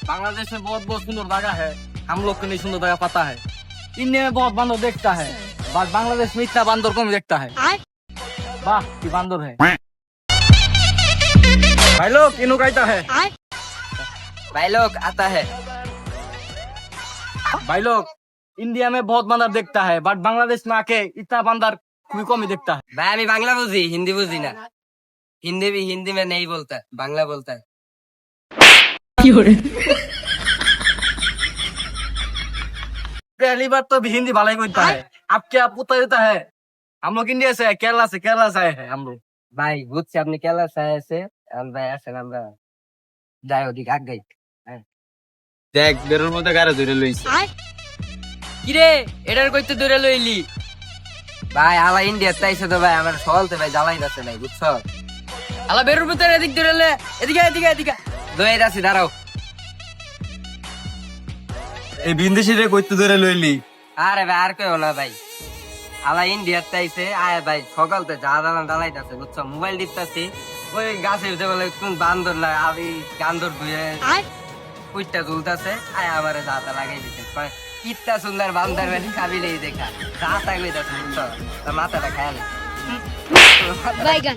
बांग्लादेश में बहुत बहुत सुंदर जगह है, हम लोग को नहीं सुंदर जगह पता है। इंडिया में बहुत बांदर देखता है, बट बांग्लादेश में इतना बांदर कम देखता है। वाह की बांदर है। भाई लोग इन्हों कहता है, भाई लोग आता है। भाई लोग इंडिया में बहुत बंदर देखता है, बट बांग्लादेश में आके इतना बंदर कोई कम ही देखता है। भाई আমি বাংলা বুঝি, হিন্দি বুঝি না। हिंदी में नहीं बोलता, बांग्ला बोलता है। पहली बात तो अभी हिंदी भलाई बोलता है, अब क्या पूछता देता है। हम लोग इंडिया से है, केरला से आए हैं हम लोग। ভাই বুঝছি আপনি কেলা আছে, আমরা আসেন আমরা যাই ওদিকে আগে। দেখ বেরোর মধ্যে গাড়ি ধরে লইছে। কিরে এটার কইতে দূরে লইলি? ভাই আলা ইন্ডিয়া তাইছে তো ভাই আমার সলতে ভাই জ্বালাই যাচ্ছে নাই বুঝছো? আলা বেরুর ভিতরে এদিক দূরে লে, এদিকে দই যাচ্ছি দাঁড়াও। এই বিন্দেশিরে কইতে ধরে লইলি। আরে ভাই আর কেউ না ভাই, আলা ইন্ডিয়া তাইছে আয় ভাই সকালতে যা জ্বালাই যাচ্ছে বুঝছো? মোবাইল টিপতাছি, ওই গাছে উঠে বলে কোন বান্দর না আমি গান্দর ধুয়ে কুইটটা ঝুলতাছে, আয় আমারে দাঁতা লাগাই দিতে কয় ইত্তা সুন্দর বান্দার বেলি কাবিলেই দেখা দাঁতা কইতাছে বুঝছো? তার মাথাটা খেয়াল বাইগান